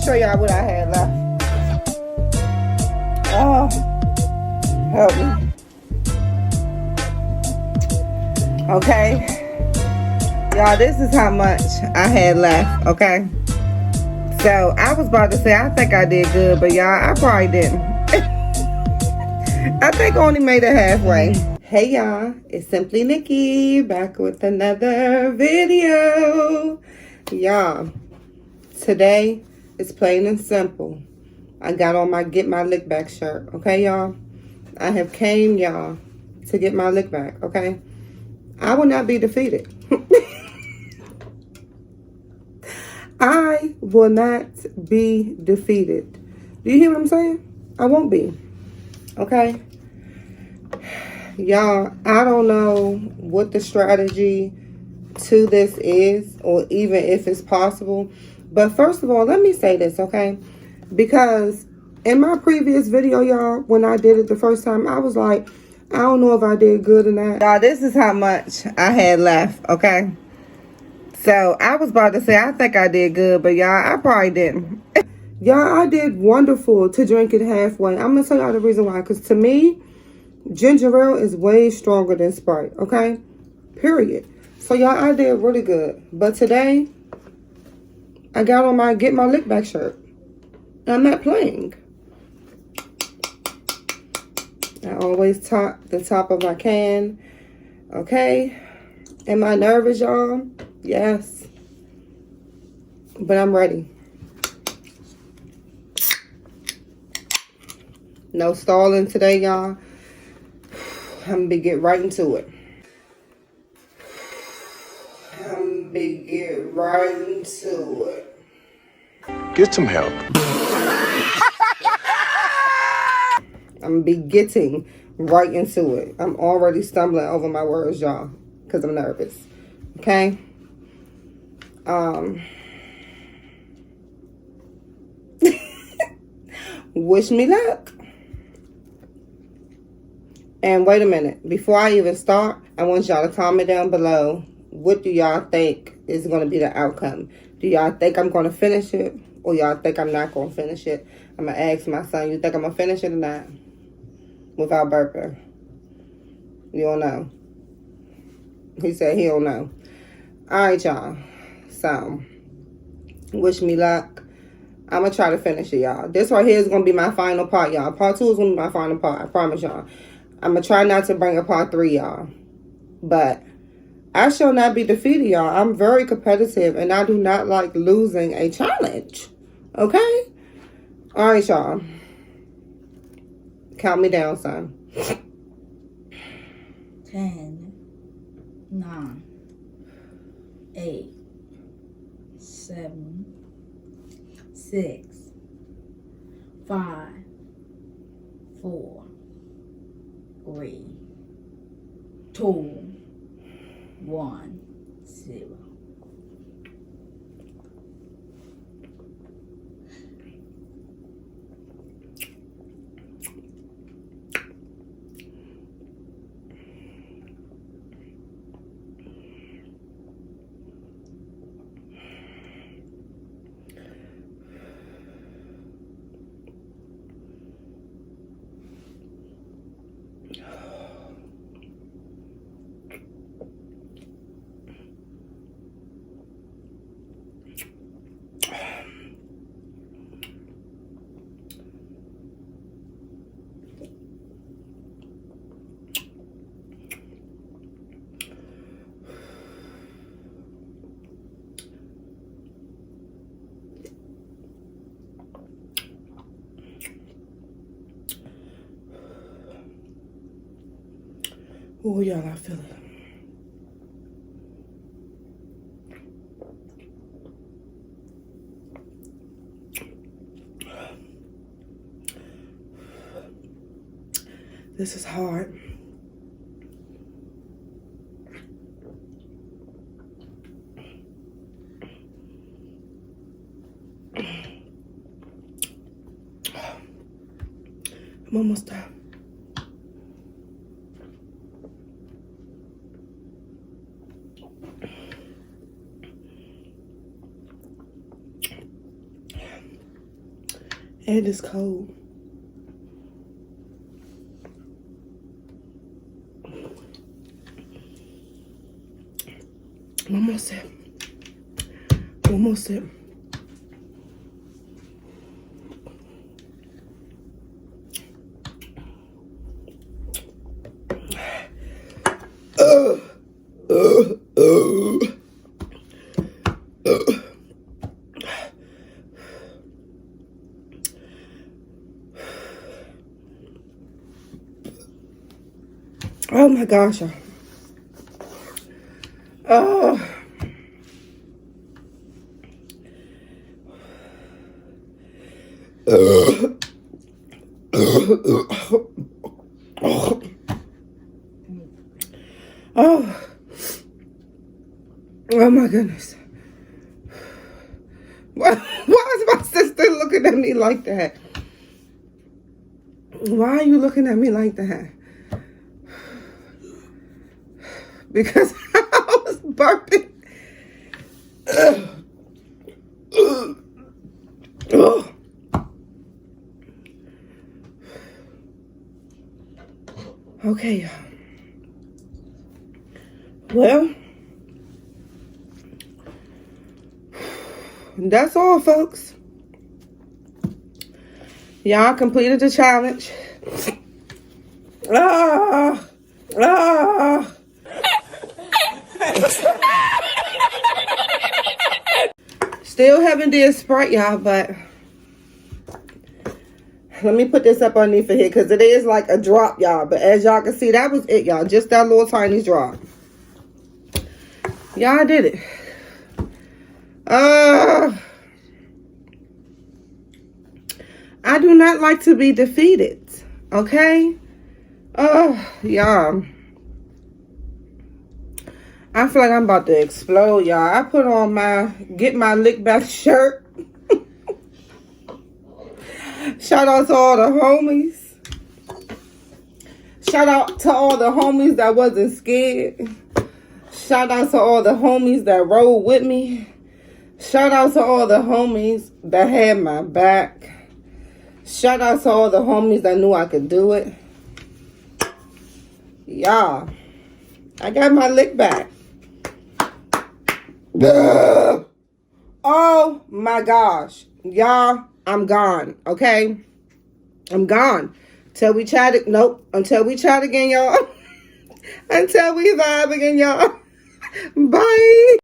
show y'all what I had left. Oh, help me. Okay. Y'all, this is how much I had left, okay? So, I was about to say, I think I did good, but y'all, I probably didn't. I think I only made it halfway. Hey y'all, it's Simply Nikki, back with another video. Y'all, today is plain and simple. I got on my Get My Lick Back shirt, okay y'all? I have came, y'all, to get my lick back, okay? I will not be defeated. I will not be defeated. Do you hear what I'm saying? I won't be. Okay? Y'all, I don't know what the strategy to this is, or even if it's possible. But first of all, let me say this, okay? Because in my previous video, y'all, when I did it the first time, I was like, I don't know if I did good or not. Y'all, this is how much I had left, okay? So, I was about to say, I think I did good, but y'all, I probably didn't. Y'all, I did wonderful to drink it halfway. I'm going to tell y'all the reason why. Because to me, ginger ale is way stronger than Sprite, okay? Period. So, y'all, I did really good. But today, I got on my Get My Lick Back shirt. I'm not playing. I always top the top of my can, okay? Am I nervous, y'all? Yes. But I'm ready. No stalling today, y'all. I'm going to get right into it. Get some help. I'm going to be getting right into it. I'm already stumbling over my words, y'all, because I'm nervous. Okay? Wish me luck. And wait a minute. Before I even start, I want y'all to comment down below. What do y'all think is going to be the outcome? Do y'all think I'm going to finish it? Or y'all think I'm not going to finish it? I'm going to ask my son, you think I'm going to finish it or not? Without burping. You don't know. He said he don't know. Alright, y'all. So, wish me luck. I'm going to try to finish it, y'all. This right here is going to be my final part, y'all. Part 2 is going to be my final part. I promise y'all. I'm going to try not to bring a part 3, y'all. But I shall not be defeated, y'all. I'm very competitive, and I do not like losing a challenge. Okay? All right, y'all. Count me down, son. 10, 9, 8, 7, 6, 5, 4, 3, 2, 1, 0. Oh, y'all, I feel it. This is hard. I'm almost done. And it's cold. One more sip. One more sip. Oh my gosh, y'all. Oh. Oh. Oh my goodness. Why is my sister looking at me like that? Why are you looking at me like that? Because I was burping. Okay, y'all. Well, that's all, folks. Y'all completed the challenge. Still haven't did Sprite, y'all, but let me put this up underneath of here because it is like a drop, y'all. But as y'all can see, that was it, y'all. Just that little tiny drop. Y'all did it. I do not like to be defeated. Okay? Y'all. I feel like I'm about to explode, y'all. I put on my Get My Lick Back shirt. Shout out to all the homies. Shout out to all the homies that wasn't scared. Shout out to all the homies that rode with me. Shout out to all the homies that had my back. Shout out to all the homies that knew I could do it. Y'all, I got my lick back. Oh my gosh. Y'all, I'm gone, okay? I'm gone. Till we chat it. Nope. Until we chat again, y'all. Until we vibe again, y'all. Bye.